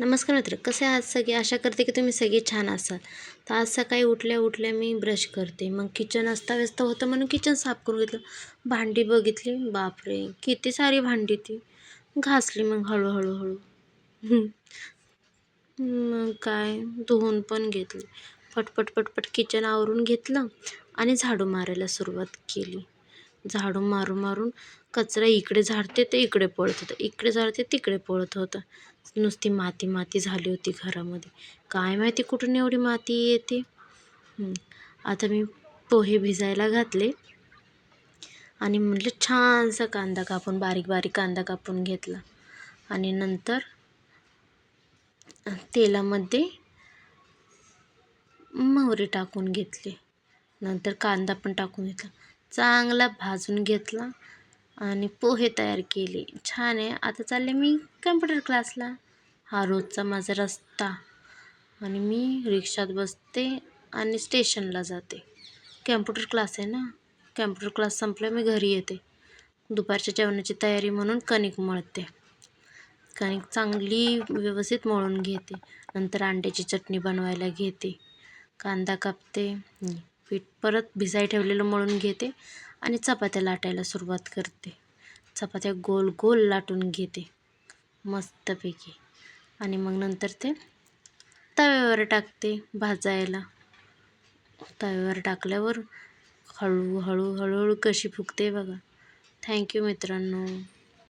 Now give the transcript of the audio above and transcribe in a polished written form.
नमस्कार मित्र, कसे आहात सगळे? आशा करते की तुम्ही सगळे छान असाल. तर आज सकाळी उठल्या उठल्या मी ब्रश करते. मग किचन अस्ताव्यस्त होतं म्हणून किचन साफ करून घेतलं. भांडी बघितली, बापरे किती सारी भांडी ती. घासली मग हळूहळू हळू. मग काय धुवून पण घेतली. पटपट पटपट किचन आवरून घेतलं आणि झाडू मारायला सुरुवात केली. झाडू मारून मारून कचरा इकडे झाडते ते इकडे पळत होतं, इकडे झाडते तिकडे पळत होतं. नुसती माती माती झाली होती घरामध्ये. काय माहिती कुठून एवढी माती येते. आता मी पोहे भिजायला घातले आणि म्हटलं छानसा कांदा कापून बारीक बारीक कांदा कापून घेतला आणि नंतर तेलामध्ये मोहरी टाकून घेतली. नंतर कांदा पण टाकून घेतला, चांगला भाजून घेतला आणि पोहे तयार केले. छान आहे. आता चालले मी कम्प्युटर क्लासला. हा रोजचा माझा रस्ता. आणि मी रिक्षात बसते आणि स्टेशनला जाते. कम्प्युटर क्लास आहे ना. कम्प्युटर क्लास संपला मी घरी येते. दुपारच्या जेवणाची तयारी म्हणून कणिक मळते. कणिक चांगली व्यवस्थित मळून घेते. नंतर अंड्याची चटणी बनवायला घेते. कांदा कापते, पीठ परत भिजाय ठेवलेलं मळून घेते आणि चपात्या लाटायला सुरुवात करते. चपात्या गोल गोल लाटून घेते मस्तपैकी आणि मग नंतर ते तव्यावर टाकते भाजायला. तव्यावर टाकल्यावर हळूहळू हळूहळू कशी फुगते बघा. थँक्यू मित्रांनो.